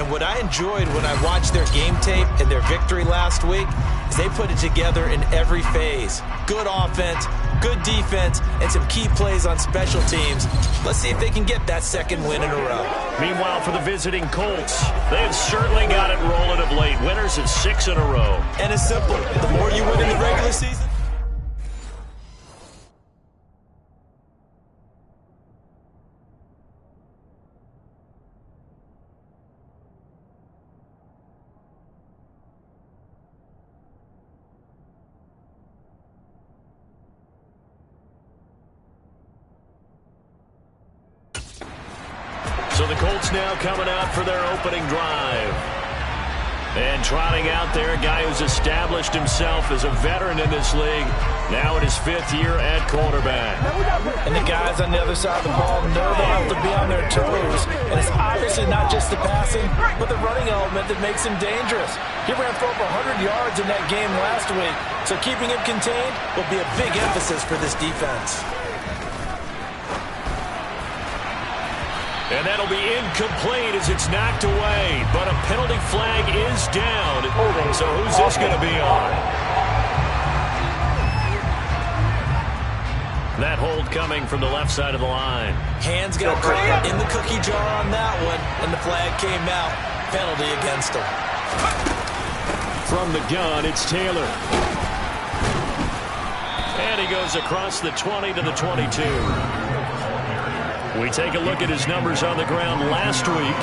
And what I enjoyed when I watched their game tape and their victory last week is they put it together in every phase. Good offense, good defense, and some key plays on special teams. Let's see if they can get that second win in a row. Meanwhile, for the visiting Colts, they have certainly got it rolling of late. Winners of 6 in a row. And it's simple. The more you win in the regular season, so the Colts now coming out for their opening drive. And trotting out there, a guy who's established himself as a veteran in this league, now in his 5th year at quarterback. and the guys on the other side of the ball know they have to be on their toes. And it's obviously not just the passing, but the running element that makes him dangerous. He ran for over 100 yards in that game last week, so keeping him contained will be a big emphasis for this defense. And that'll be incomplete as it's knocked away. But a penalty flag is down. So who's this going to be on? That hold coming from the left side of the line. Hands got put in the cookie jar on that one, and the flag came out. Penalty against him. From the gun, it's Taylor. And he goes across the 20 to the 22. We take a look at his numbers on the ground last week.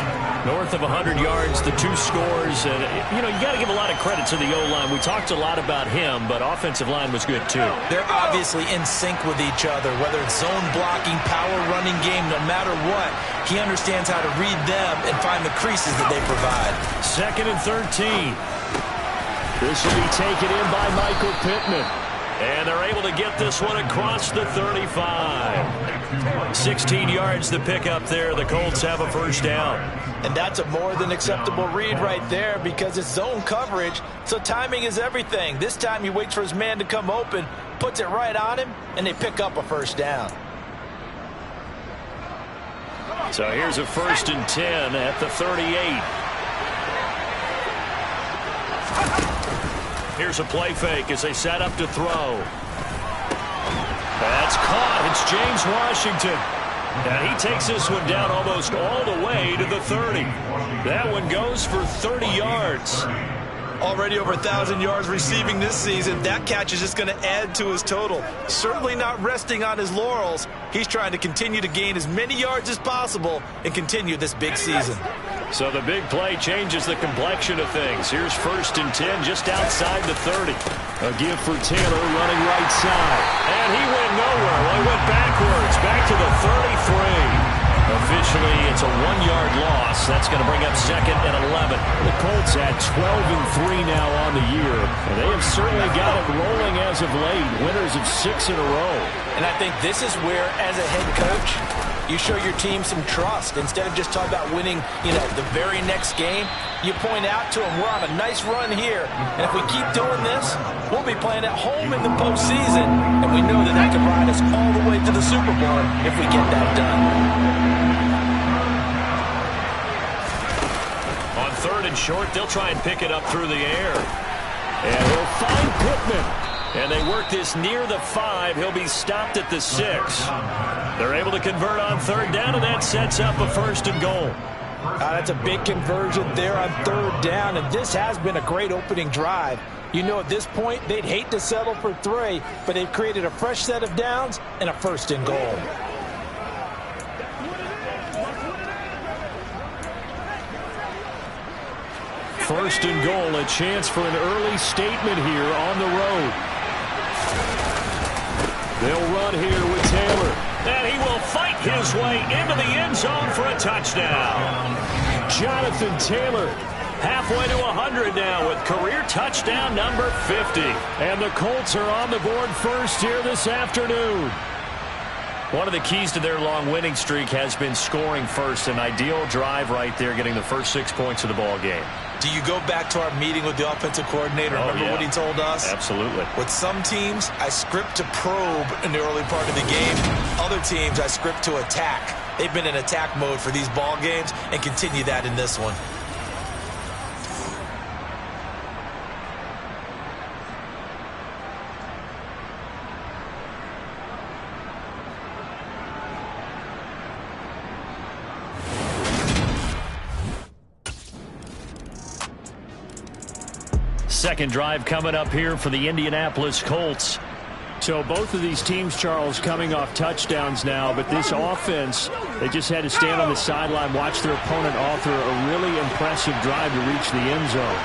North of 100 yards, the 2 scores. And, you know, you got to give a lot of credit to the O-line. We talked a lot about him, but offensive line was good, too. They're obviously in sync with each other, whether it's zone blocking, power running game, no matter what. He understands how to read them and find the creases that they provide. 2nd and 13. This will be taken in by Michael Pittman. And they're able to get this one across the 35. 16 yards to pick up there. The Colts have a first down. And that's a more than acceptable read right there because it's zone coverage, so timing is everything. This time he waits for his man to come open, puts it right on him, and they pick up a first down. So here's a 1st and 10 at the 38. Here's a play fake as they set up to throw. That's caught. It's James Washington. And he takes this one down almost all the way to the 30. That one goes for 30 yards. Already over 1,000 yards receiving this season. That catch is just going to add to his total. Certainly not resting on his laurels. He's trying to continue to gain as many yards as possible and continue this big season. So the big play changes the complexion of things. Here's 1st and 10 just outside the 30. A give for Taylor running right side. And he went nowhere. Well, he went backwards, back to the 33. Officially, it's a 1-yard loss. That's going to bring up 2nd and 11. The Colts at 12-3 now on the year. And they have certainly got it rolling as of late. Winners of 6 in a row. And I think this is where, as a head coach, you show your team some trust. Instead of just talking about winning, the very next game, you point out to them, we're on a nice run here. And if we keep doing this, we'll be playing at home in the postseason. And we know that can ride us all the way to the Super Bowl if we get that done. On 3rd and short, they'll try and pick it up through the air. And he'll find Pittman. And they work this near the 5. He'll be stopped at the 6. They're able to convert on 3rd down, and that sets up a 1st and goal. That's a big conversion there on 3rd down, and this has been a great opening drive. At this point, they'd hate to settle for 3, but they've created a fresh set of downs and a 1st and goal. First and goal, a chance for an early statement here on the road. They'll run here with Taylor. And he will fight his way into the end zone for a touchdown. Jonathan Taylor, halfway to 100 now with career touchdown number 50. And the Colts are on the board first here this afternoon. One of the keys to their long winning streak has been scoring first. An ideal drive right there, getting the first 6 points of the ball game. Do you go back to our meeting with the offensive coordinator? Remember what he told us? Absolutely. With some teams, I script to probe in the early part of the game. Other teams, I script to attack. They've been in attack mode for these ball games and continue that in this one. Second drive coming up here for the Indianapolis Colts. So both of these teams, Charles, coming off touchdowns now, but this offense, they just had to stand on the sideline, watch their opponent author a really impressive drive to reach the end zone.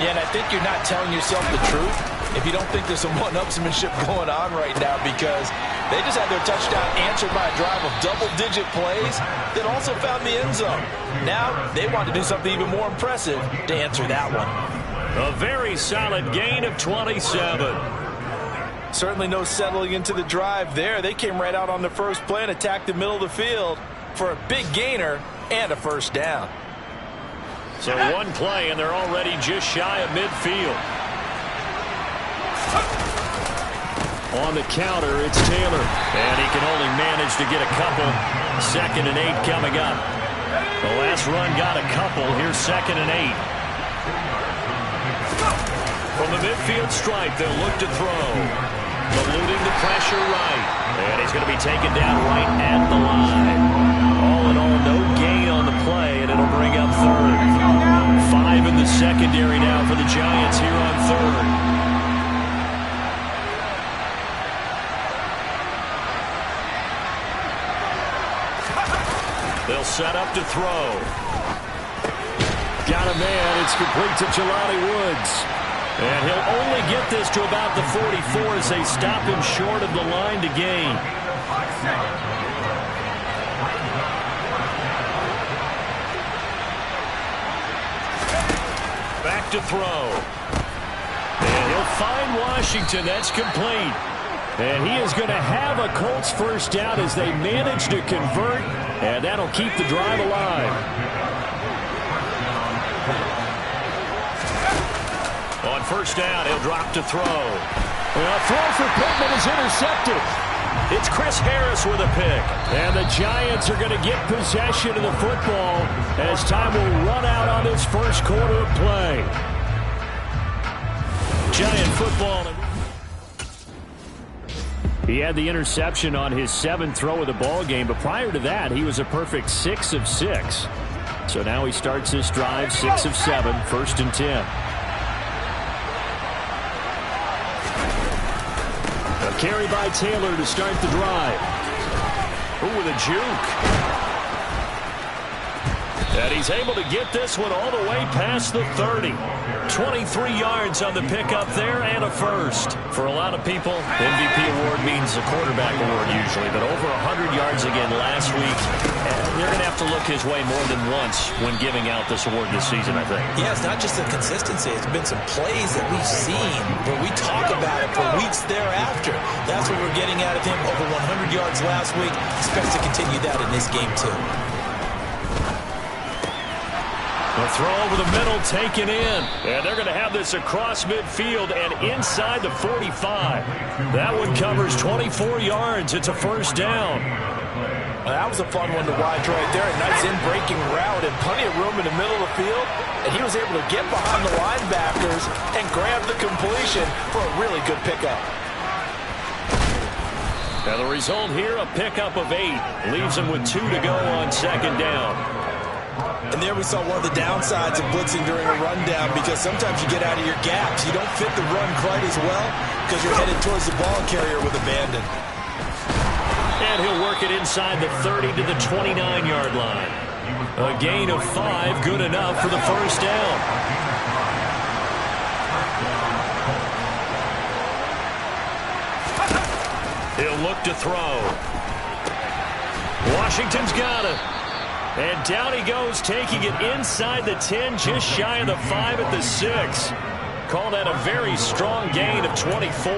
Yeah, and I think you're not telling yourself the truth if you don't think there's some one-upsmanship going on right now, because they just had their touchdown answered by a drive of double-digit plays that also found the end zone. Now they want to do something even more impressive to answer that one. A very solid gain of 27. Certainly no settling into the drive there. They came right out on the first play and attacked the middle of the field for a big gainer and a first down. So one play, and they're already just shy of midfield. On the counter, it's Taylor. And he can only manage to get a couple. 2nd and 8 coming up. The last run got a couple. Here's 2nd and 8. From the midfield stripe, they'll look to throw. Eluding the pressure right. And he's going to be taken down right at the line. All in all, no gain on the play, and it'll bring up 3rd. 5 in the secondary now for the Giants here on 3rd. They'll set up to throw. Got a man. It's complete to Jelani Woods. And he'll only get this to about the 44 as they stop him short of the line to gain. Back to throw. And he'll find Washington. That's complete. And he is going to have a Colts first down as they manage to convert. And that'll keep the drive alive. On first down, he'll drop to throw. Well, throw for Pittman is intercepted. It's Chris Harris with a pick. And the Giants are going to get possession of the football as time will run out on this first quarter of play. Giant football. He had the interception on his 7th throw of the ball game, but prior to that, he was a perfect 6 of 6. So now he starts this drive 6 of 7, 1st and 10. Carry by Taylor to start the drive. Ooh, with a juke. And he's able to get this one all the way past the 30. 23 yards on the pickup there and a first. For a lot of people, MVP award means a quarterback award usually, but over 100 yards again last week. And they're going to have to look his way more than once when giving out this award this season, I think. Yeah, it's not just the consistency. It's been some plays that we've seen where we talk about it for weeks thereafter. That's what we're getting out of him. Over 100 yards last week. Expects to continue that in this game, too. The throw over the middle, taken in. And they're going to have this across midfield and inside the 45. That one covers 24 yards. It's a first down. Well, that was a fun one to watch right there. A nice in-breaking route and plenty of room in the middle of the field. And he was able to get behind the linebackers and grab the completion for a really good pickup. Now the result here, a pickup of 8. Leaves him with 2 to go on 2nd down. And there we saw one of the downsides of blitzing during a rundown, because sometimes you get out of your gaps. You don't fit the run quite as well because you're headed towards the ball carrier with abandon. And he'll work it inside the 30 to the 29-yard line. A gain of 5, good enough for the first down. He'll look to throw. Washington's got it. And down he goes, taking it inside the 10, just shy of the 5 at the 6. Call that a very strong gain of 24.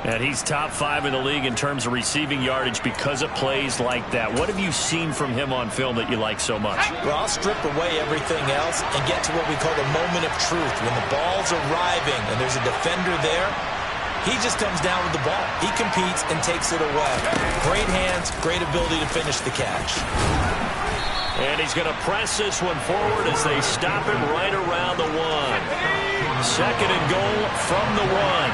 And he's top 5 in the league in terms of receiving yardage because of plays like that. What have you seen from him on film that you like so much? Well, I'll strip away everything else and get to what we call the moment of truth. When the ball's arriving and there's a defender there, he just comes down with the ball. He competes and takes it away. Great hands, great ability to finish the catch. And he's going to press this one forward as they stop him right around the 1. 2nd and goal from the 1.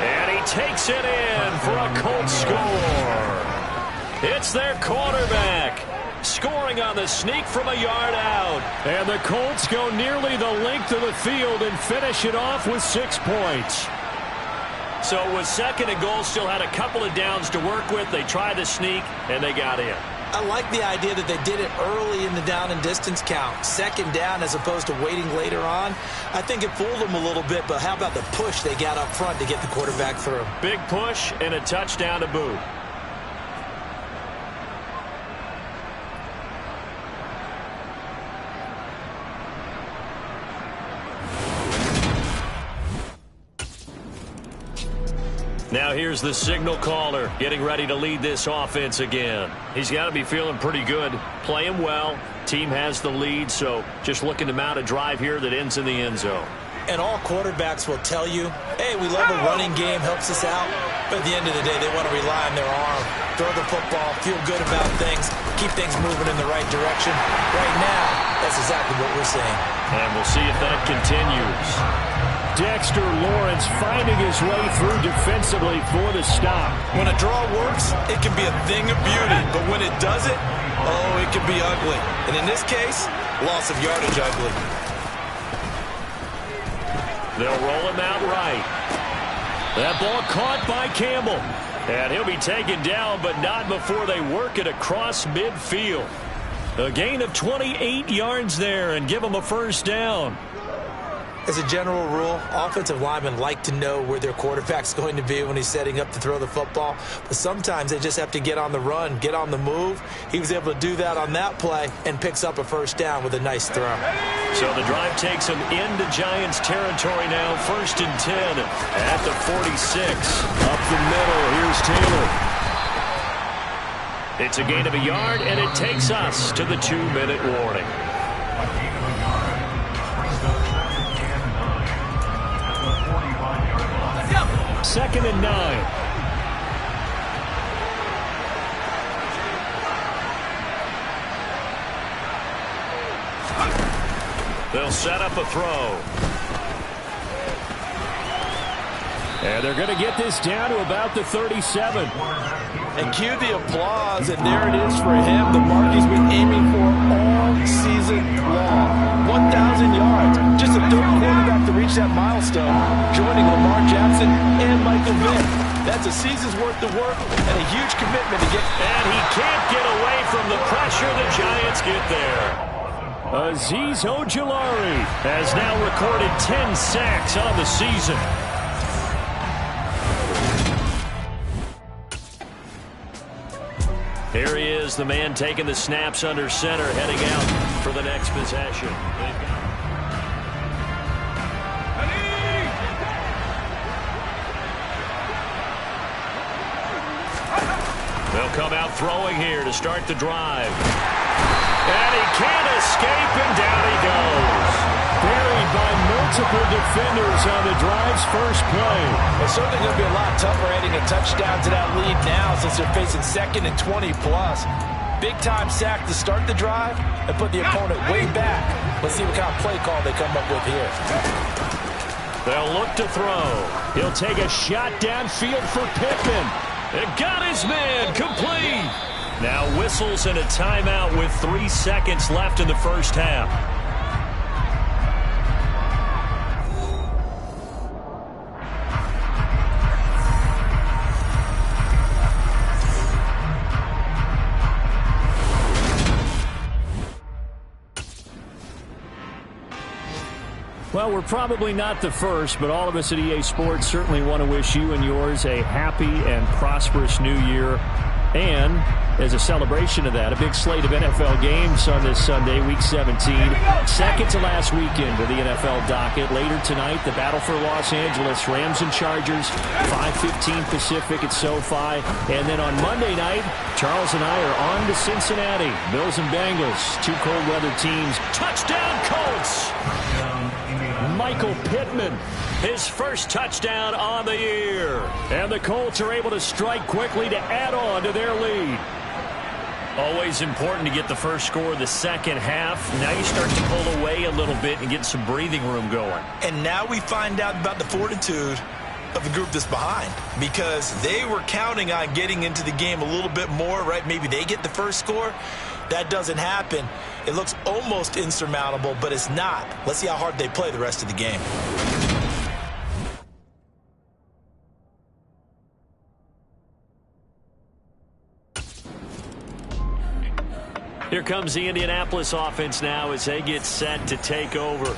And he takes it in for a Colts score. It's their quarterback. scoring on the sneak from a yard out. And the Colts go nearly the length of the field and finish it off with 6 points. So it was 2nd and goal, still had a couple of downs to work with. They tried to sneak, and they got in. I like the idea that they did it early in the down and distance count. 2nd down as opposed to waiting later on. I think it fooled them a little bit, but how about the push they got up front to get the quarterback through? Big push and a touchdown to boot. Now here's the signal caller getting ready to lead this offense again. He's got to be feeling pretty good, playing well. Team has the lead, so just looking to mount a drive here that ends in the end zone. And all quarterbacks will tell you, hey, we love a running game, helps us out. But at the end of the day, they want to rely on their arm, throw the football, feel good about things, keep things moving in the right direction. Right now, that's exactly what we're seeing. And we'll see if that continues. Dexter Lawrence finding his way through defensively for the stop. When a draw works, it can be a thing of beauty. But when it doesn't, oh, it can be ugly. And in this case, loss of yardage ugly. They'll roll him out right. That ball caught by Campbell. And he'll be taken down, but not before they work it across midfield. A gain of 28 yards there and give him a first down. As a general rule, offensive linemen like to know where their quarterback's going to be when he's setting up to throw the football. But sometimes they just have to get on the run, get on the move. He was able to do that on that play and picks up a first down with a nice throw. So the drive takes him into Giants territory now. 1st and 10 at the 46. Up the middle, here's Taylor. It's a gain of a yard, and it takes us to the 2-minute warning. 2nd and 9. They'll set up a throw. And they're going to get this down to about the 37. And cue the applause, and there it is for him, the mark he's been aiming for all season long. 1,000 yards. Just a 3rd quarterback to reach that milestone, joining Lamar Jackson and Michael Vick. That's a season's worth of work and a huge commitment to get. And he can't get away from the pressure. The Giants get there. Azeez Ojulari has now recorded 10 sacks on the season. Here he is, the man taking the snaps under center, heading out for the next possession. They'll come out throwing here to start the drive. And he can't escape, and down he goes. Buried by multiple defenders on the drive's first play. It's certainly going to be a lot tougher adding a touchdown to that lead now since they're facing 2nd and 20-plus. Big-time sack to start the drive and put the opponent way back. Let's see what kind of play call they come up with here. They'll look to throw. He'll take a shot downfield for Pittman. It got his man complete. Now whistles and a timeout with 3 seconds left in the first half. Well, we're probably not the first, but all of us at EA Sports certainly want to wish you and yours a happy and prosperous new year. And as a celebration of that, a big slate of NFL games on this Sunday, Week 17. Second to last weekend of the NFL docket. Later tonight, the battle for Los Angeles, Rams and Chargers, 5:15 Pacific at SoFi. And then on Monday night, Charles and I are on to Cincinnati. Bills and Bengals, 2 cold weather teams. Touchdown Colts! Michael Pittman, his first touchdown on the year. And the Colts are able to strike quickly to add on to their lead. Always important to get the first score of the second half. Now you start to pull away a little bit and get some breathing room going. And now we find out about the fortitude of the group that's behind, because they were counting on getting into the game a little bit more, right? Maybe they get the first score. that doesn't happen, it looks almost insurmountable, but it's not. Let's see how hard they play the rest of the game. Here comes the Indianapolis offense now as they get set to take over.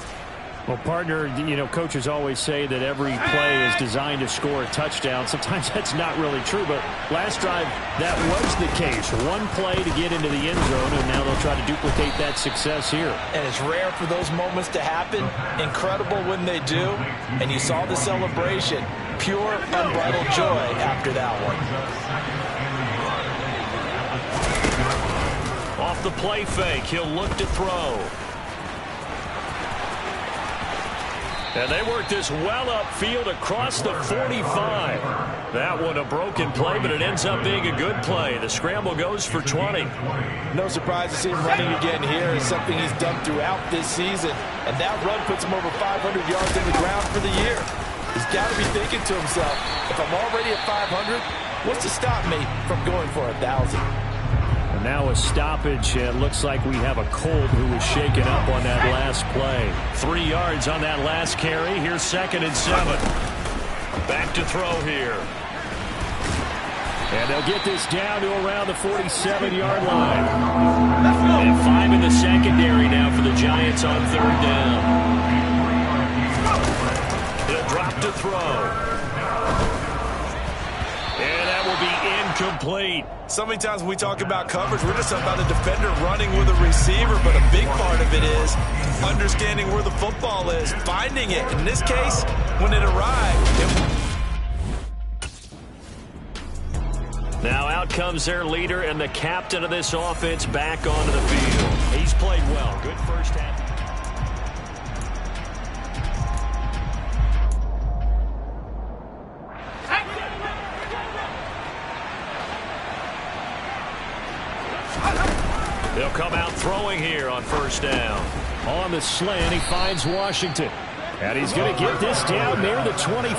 Well, partner, coaches always say that every play is designed to score a touchdown. Sometimes that's not really true, but last drive, that was the case. One play to get into the end zone, and now they'll try to duplicate that success here. And it's rare for those moments to happen. Incredible when they do. And you saw the celebration. Pure, unbridled joy after that one. Off the play fake, he'll look to throw. And they work this well upfield across the 45. That one a broken play, but it ends up being a good play. The scramble goes for 20. No surprise to see him running again here. It's something he's done throughout this season. And that run puts him over 500 yards in the ground for the year. He's got to be thinking to himself, if I'm already at 500, what's to stop me from going for 1,000? And now a stoppage. It looks like we have a Colt who was shaken up on that last play. 3 yards on that last carry. Here's 2nd and 7. Back to throw here. And they'll get this down to around the 47-yard line. And 5 in the secondary now for the Giants on 3rd down. He'll drop to throw. And that will be incomplete. So many times when we talk about coverage, we're just about a defender running with a receiver, but a big part of it is understanding where the football is, finding it. In this case, when it arrived, Now out comes their leader and the captain of this offense back onto the field. He's played well. Good first half. They'll come out throwing here on 1st down. On the slant, he finds Washington. And he's going to get this down near the 25.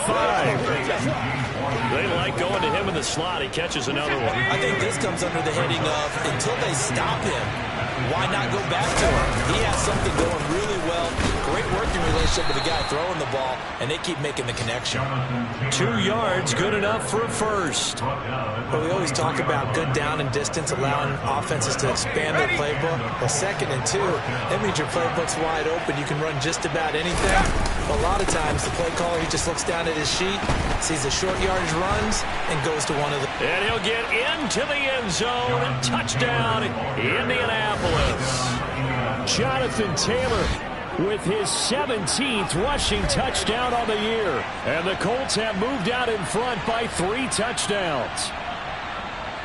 They like going to him in the slot. He catches another one. I think this comes under the heading of, until they stop him, why not go back to him? He has something going really well. Great working relationship with the guy throwing the ball, and they keep making the connection. 2 yards, good enough for a first. But we always talk about good down and distance, allowing offenses to expand their playbook. Well, 2nd and 2, that means your playbook's wide open. You can run just about anything. But a lot of times, the play caller, he just looks down at his sheet, sees the short yardage runs, and goes to one of the... And he'll get into the end zone. Touchdown, Indianapolis. Jonathan Taylor with his 17th rushing touchdown on the year. And the Colts have moved out in front by 3 touchdowns.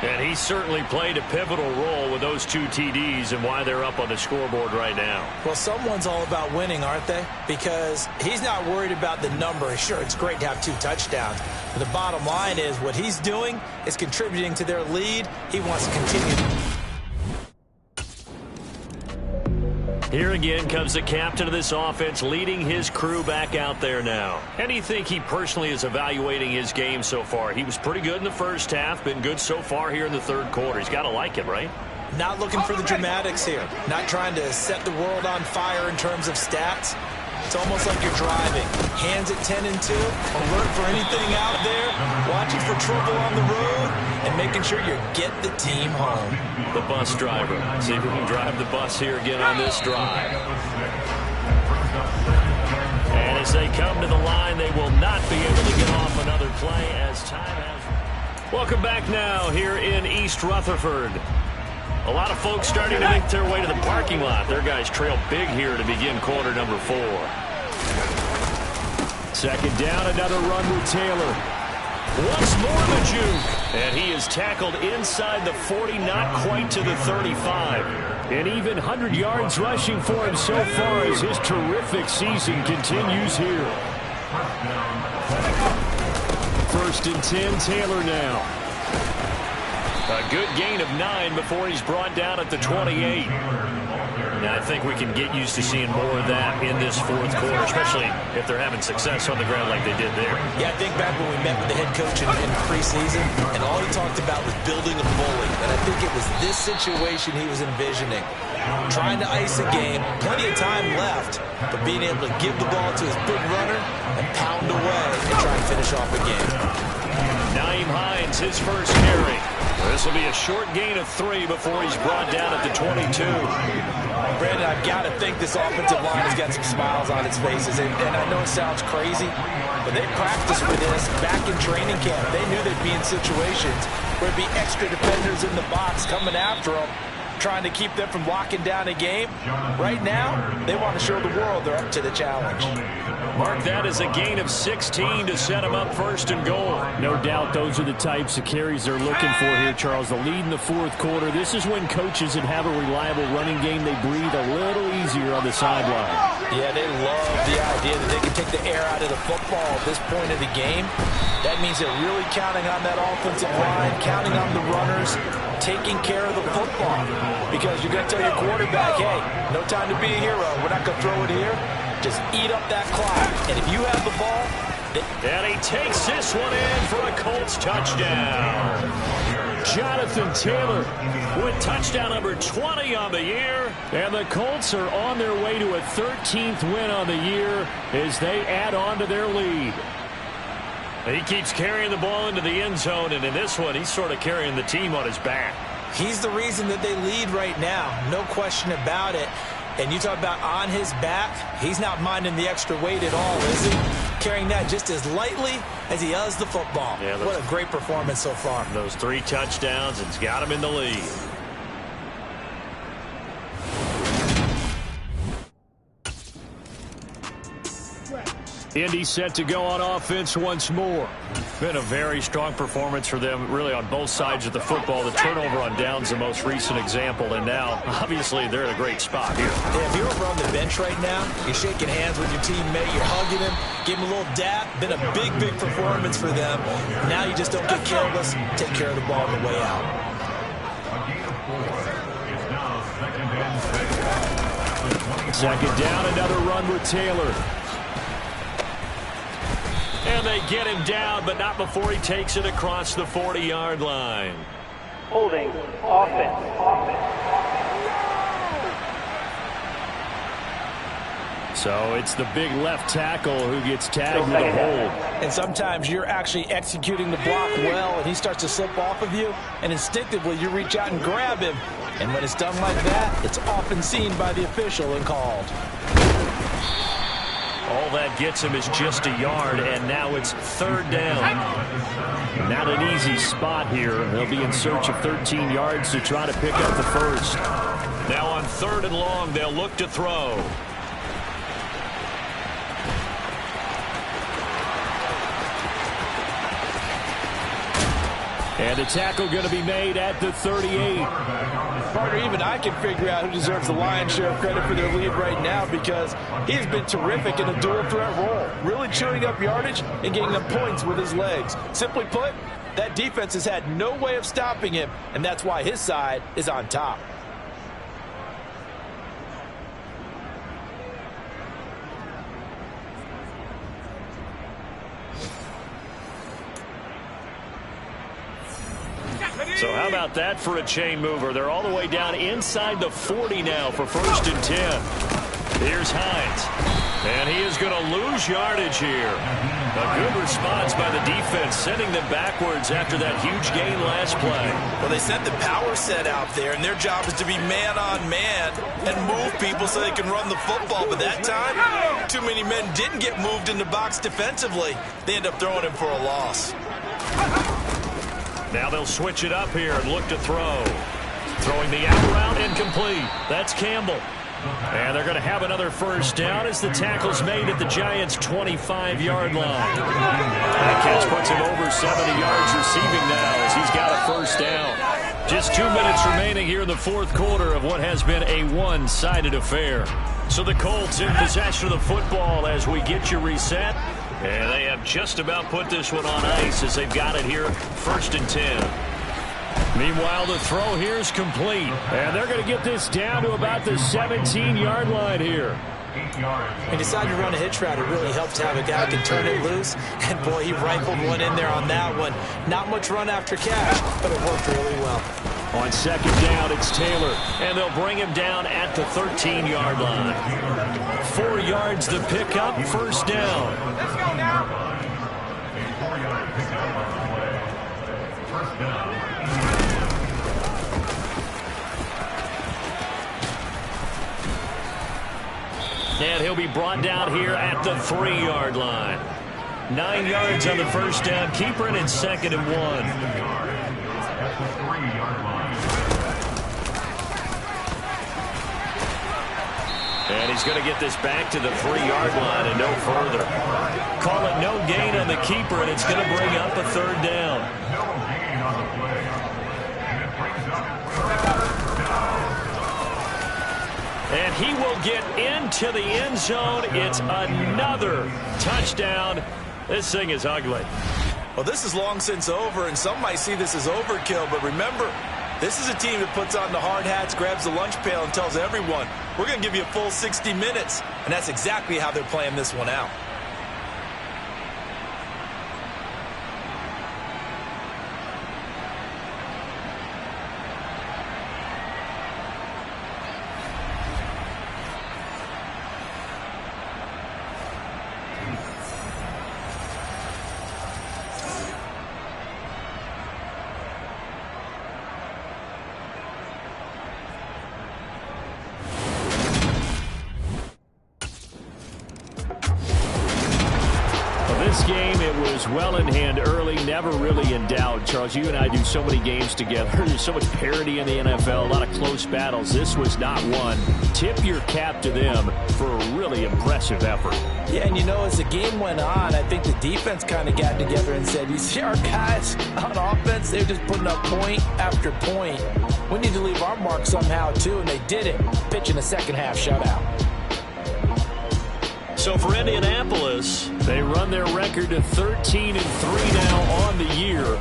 And he certainly played a pivotal role with those 2 TDs and why they're up on the scoreboard right now. Well, someone's all about winning, aren't they? Because he's not worried about the number. Sure, it's great to have 2 touchdowns. But the bottom line is what he's doing is contributing to their lead. He wants to continue. Here again comes the captain of this offense leading his crew back out there now. And do you think he personally is evaluating his game so far? He was pretty good in the first half, been good so far here in the 3rd quarter. He's got to like it, right? Not looking for the dramatics here. Not trying to set the world on fire in terms of stats. It's almost like you're driving. Hands at 10 and 2. Alert for anything out there. Watching for trouble on the road. And making sure you get the team home. The bus driver. See if we can drive the bus here again on this drive. And as they come to the line, they will not be able to get off another play as time has... Welcome back now here in East Rutherford. A lot of folks starting to make their way to the parking lot. Their guys trail big here to begin quarter number 4. 2nd down, another run with Taylor. Once more the juke. And he is tackled inside the 40, not quite to the 35. And even 100 yards rushing for him so far as his terrific season continues here. 1st and 10, Taylor now. A good gain of 9 before he's brought down at the 28. Now, I think we can get used to seeing more of that in this fourth quarter, especially if they're having success on the ground like they did there. Yeah, I think back when we met with the head coach in preseason, and all he talked about was building a bully. And I think it was this situation he was envisioning. Trying to ice a game, plenty of time left, but being able to give the ball to his big runner and pound away and try and finish off a game. Nyheim Hines, his first carry. This will be a short gain of 3 before he's brought down at the 22. Brandon, I've got to think this offensive line has got some smiles on its faces. And I know it sounds crazy, but they practiced for this back in training camp. They knew they'd be in situations where there'd be extra defenders in the box coming after them, trying to keep them from locking down a game. Right now, they want to show the world they're up to the challenge. Mark that as a gain of 16 to set him up first and goal. No doubt those are the types of carries they're looking for here, Charles. The lead in the fourth quarter. This is when coaches that have a reliable running game, they breathe a little easier on the sideline. Yeah, they love the idea that they can take the air out of the football at this point of the game. That means they're really counting on that offensive line, counting on the runners, taking care of the football. Because you're going to tell your quarterback, hey, no time to be a hero. We're not going to throw it here. Just eat up that clock. And if you have the ball... And he takes this one in for a Colts touchdown. Jonathan Taylor with touchdown number 20 on the year. And the Colts are on their way to a 13th win on the year as they add on to their lead. He keeps carrying the ball into the end zone, and in this one, he's sort of carrying the team on his back. He's the reason that they lead right now. No question about it. And you talk about on his back, he's not minding the extra weight at all, is he? Carrying that just as lightly as he does the football. Yeah, what a great performance so far. Those 3 touchdowns, it's got him in the lead. Indy set to go on offense once more. Been a very strong performance for them, really, on both sides of the football. The turnover on downs the most recent example, and now, obviously, they're in a great spot here. Yeah, if you're over on the bench right now, you're shaking hands with your teammate, you're hugging him, give him a little dap. Been a big, big performance for them. Now you just don't get careless, take care of the ball on the way out. Second down, another run with Taylor. And they get him down, but not before he takes it across the 40-yard line. Holding offense. So it's the big left tackle who gets tagged with a hold. And sometimes you're actually executing the block well, and he starts to slip off of you, and instinctively you reach out and grab him. And when it's done like that, it's often seen by the official and called. All that gets him is just a yard, and now it's third down. Not an easy spot here. They'll be in search of 13 yards to try to pick up the first. Now on 3rd and long, they'll look to throw. And a tackle going to be made at the 38. Partner, even I can figure out who deserves the lion's share of credit for their lead right now, because he's been terrific in a dual threat role, really chewing up yardage and getting them points with his legs. Simply put, that defense has had no way of stopping him, and that's why his side is on top. So how about that for a chain mover? They're all the way down inside the 40 now for 1st and 10. Here's Hines. And he is going to lose yardage here. A good response by the defense, sending them backwards after that huge gain last play. Well, they sent the power set out there, and their job is to be man-on-man and move people so they can run the football. But that time, too many men didn't get moved in the box defensively. They end up throwing him for a loss. Now they'll switch it up here and look to throw. Throwing the out route incomplete. That's Campbell. And they're going to have another first down as the tackle's made at the Giants' 25-yard line. That catch puts him over 70 yards receiving now as he's got a first down. Just 2 minutes remaining here in the fourth quarter of what has been a one-sided affair. So the Colts in possession of the football as we get you reset. And they have just about put this one on ice as they've got it here, 1st and 10. Meanwhile, the throw here is complete. And they're going to get this down to about the 17-yard line here. He decided to run a hitch route. It really helps to have a guy who can turn it loose. And, boy, he rifled one in there on that one. Not much run after catch, but it worked really well. On second down, it's Taylor. And they'll bring him down at the 13-yard line. 4 yards to pick up, first down. Let's go now. And he'll be brought down here at the 3-yard line. 9 yards on the first down. Keeper in 2nd and 1. And he's going to get this back to the 3-yard line and no further. Call it no gain on the keeper, and it's going to bring up a 3rd down. And he will get into the end zone. It's another touchdown. This thing is ugly. Well, this is long since over, and some might see this as overkill. But remember, this is a team that puts on the hard hats, grabs the lunch pail, and tells everyone, we're going to give you a full 60 minutes. And that's exactly how they're playing this one out. This game, it was well in hand early, never really in doubt. Charles, you and I do so many games together. There's so much parity in the NFL, a lot of close battles. This was not one. Tip your cap to them for a really impressive effort. Yeah, and you know, as the game went on, I think the defense kind of got together and said, you see our guys on offense, they're just putting up point after point. We need to leave our mark somehow, too, and they did it, pitching a second-half shutout. So for Indianapolis, they run their record to 13-3 now on the year.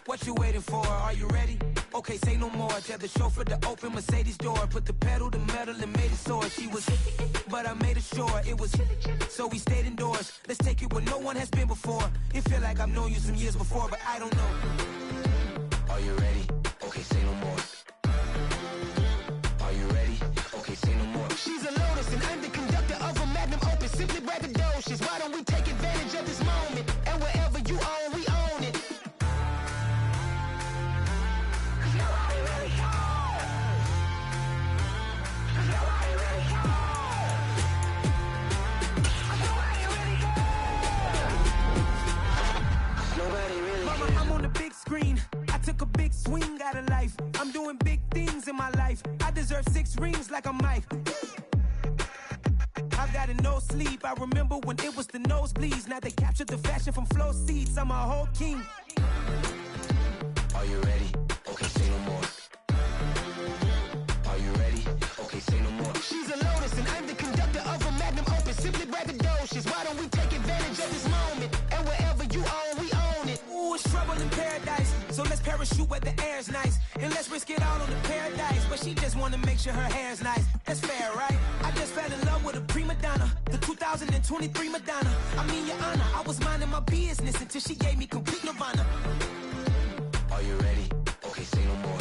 What you waiting for? Are you ready? Okay, say no more. Tell the chauffeur to open Mercedes door. Put the pedal to metal and made it soar. She was, but I made it sure it was. So we stayed indoors. Let's take it where no one has been before. It feel like I've known you some years before, but I don't know. Are you ready? Okay, say no more. Are you ready? Okay, say no more. She's a Lotus and I'm the conductor of a Magnum Opus. Simply braggadocious. Why don't we take advantage of this moment? And wherever you own, we own it. I'm on the big screen. I took a big swing out of life. I'm doing big things in my life. I deserve 6 rings like I'm Mike. I've got a no sleep. I remember when it was the nosebleeds. Now they captured the fashion from flow seats. I'm a whole king. Are you ready? Okay, say no more. Are you ready? Okay, say no more. She's a Lotus and I'm the conductor of a Magnum Opus. Simply braggadocious. Why don't we take advantage of this moment? And wherever you own, we own it. Ooh, it's trouble in paradise. So let's parachute where the air's nice. And let's risk it all on the paradise. But she just wanna make sure her hair's nice. That's fair, right? I just fell in love with a prima donna. The 2023 Madonna. I mean, your honor, I was minding my business until she gave me complete nirvana. Are you ready? Okay, say no more.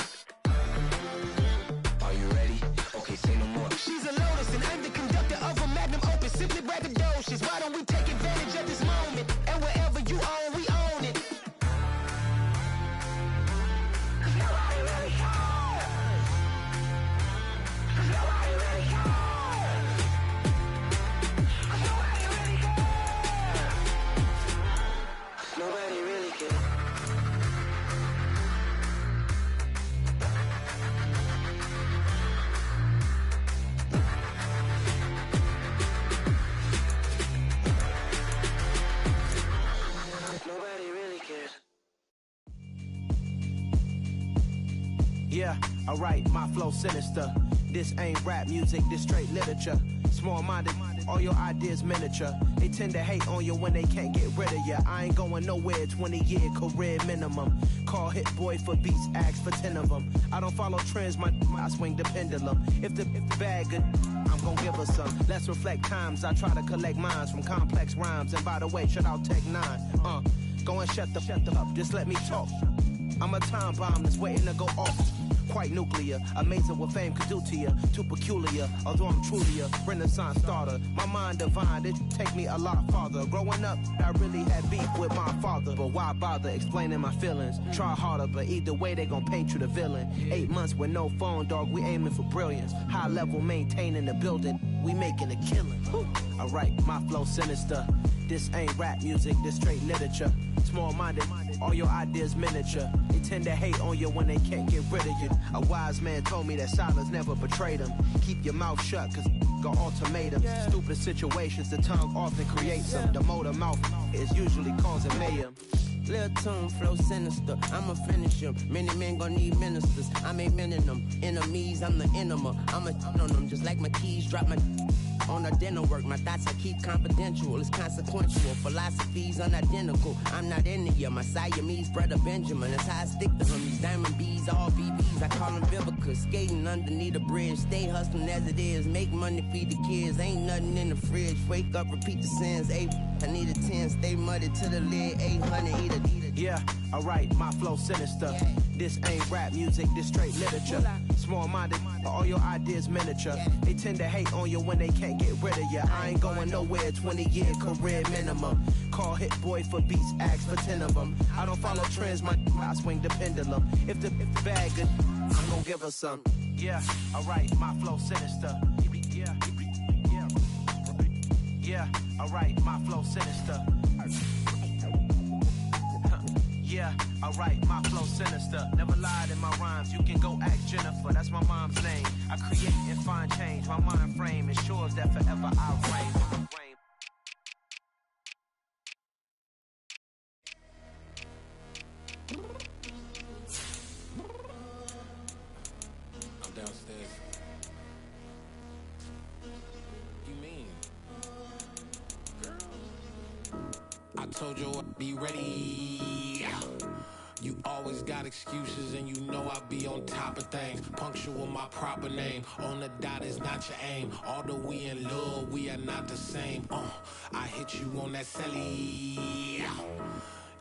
Are you ready? Okay, say no more. She's a Lotus and I'm the conductor of a Magnum Opus. Simply braggadocious. Why don't we take advantage of this moment? And wherever you own, we own it. 'Cause nobody really Yeah, alright, my flow sinister. This ain't rap music, this straight literature. Small-minded, all your ideas miniature. They tend to hate on you when they can't get rid of you. I ain't going nowhere, 20-year career minimum. Call hit boy for beats, ask for 10 of them. I don't follow trends, I swing the pendulum. If the bag good, I'm gon' give her some. Let's reflect times, I try to collect minds from complex rhymes. And by the way, shout out Tech 9. Go and shut the up, just let me talk. I'm a time bomb that's waiting to go off. Quite nuclear, amazing what fame could do to you. Too peculiar, although I'm truly a Renaissance starter. My mind divine, it take me a lot farther. Growing up, I really had beef with my father. But why bother explaining my feelings? Try harder, but either way they gon' paint you the villain. 8 months with no phone, dog, we aiming for brilliance. High level maintaining the building, we making a killing. Alright, my flow sinister. This ain't rap music, this straight literature. Small-minded, all your ideas miniature. They tend to hate on you when they can't get rid of you. A wise man told me that silence never betrayed him. Keep your mouth shut, cause got ultimatums. Stupid situations, the tongue often creates them. The motor mouth is usually causing mayhem. Lil' tune, flow sinister, I'ma finish him. Many men gon' need ministers, I'm aiming them. Enemies, I'm the enema. I'ma on them, just like my keys, drop my on a dinner work. My thoughts I keep confidential, it's consequential. Philosophies unidentical, I'm not into you. My Siamese brother Benjamin, that's how I stick to him. These diamond bees, all BBs, I call them Vivica. Skating underneath the bridge, stay hustling as it is. Make money, feed the kids, ain't nothing in the fridge. Wake up, repeat the sins, I need a 10, stay muddy to the lid, 800, eat a. Yeah, alright, my flow sinister. This ain't rap music, this straight literature. Small-minded, all your ideas miniature. They tend to hate on you when they can't get rid of you. I ain't going nowhere, 20-year career minimum. Call hit boy for beats, ask for 10 of them. I don't follow trends, I swing the pendulum. If the bag good, I'm gon' give her some. Yeah, alright, my flow sinister. Yeah, alright, my flow sinister. Yeah, alright, my flow sinister. Never lied in my rhymes, you can go ask Jennifer. That's my mom's name. I create and find change. My mind frame ensures that forever I'll reign. I'm downstairs. What you mean? Girl, I told you I'd be ready. You always got excuses and you know I be on top of things. Punctual my proper name. On the dot is not your aim. Although we in love, we are not the same. I hit you on that celly.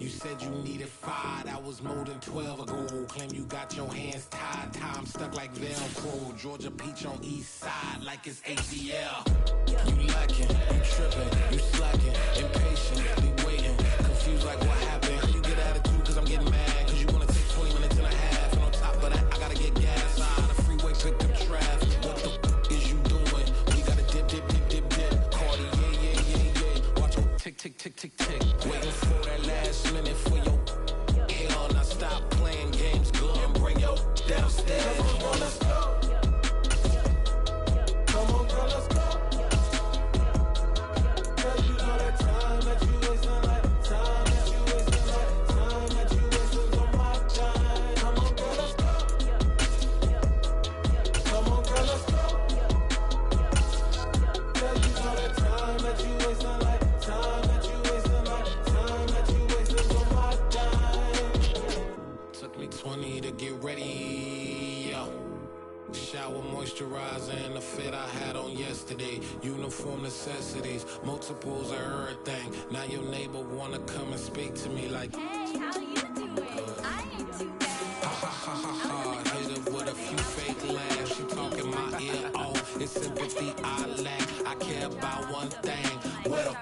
You said you needed 5, that was more than 12 ago. Claim you got your hands tied, time stuck like Velcro. Georgia Peach on east side like it's ATL. You lacking, you tripping, you slacking, impatient, be waiting, confused like what happened. How you get attitude cause I'm getting mad, cause you wanna take 20 minutes and a half. And on top of that, I gotta get gas out of the freeway, pick up traffic. What the f is you doing? We gotta dip. Cardi, yeah. Watch your tick. Waiting for that last minute for your hell. Now stop playing games, girl, and bring your downstairs. Come on, girl, let's go. Come on, girl, let's go. Girl, you know that time that you wasting, like time that you wasting, like time that you wasting on my time. Come on, girl, let's go. Come on, girl, let's go. Girl, you know that time that you wasting, like time that you wasting, like time that you wasting on my time. Took me 20 to get ready, yo. Shower moisturizer and the fit I had on yesterday. Uniform necessities, multiples of everything. Now your neighbor wanna come and speak to me like, hey, how you doing? I ain't too bad. ha. Hit her with a few fake laughs. She talking my ear off. It's sympathy I lack. I care about one thing. What up?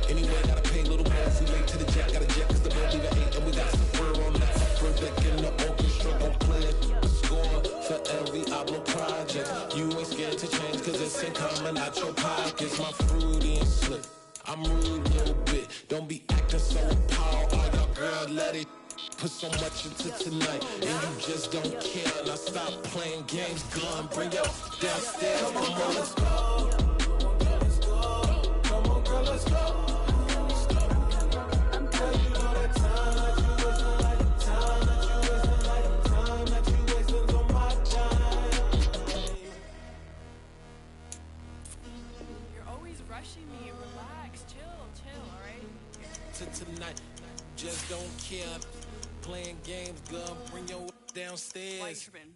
Anyway, gotta pay a little more. See late to the jet, got a jet cause the boat leave at 8. And we got some fur on that first deck in the orchestra. Gon' play it, score for every Oblo project. You ain't scared to change cause it's in common out your pockets. My fruity and slick, I'm rude a little bit. Don't be acting so appalled. All y'all girl, let it put so much into tonight. And you just don't care. Now stop playing games, gun, bring your downstairs. Come on, let's go. Come on, girl, let's go. Girl, you know that time that you wasting, like time that you wasting, like time. rushing me. Relax, chill, all right? To tonight, just don't care. Playing games, girl, bring your downstairs. Why are you tripping?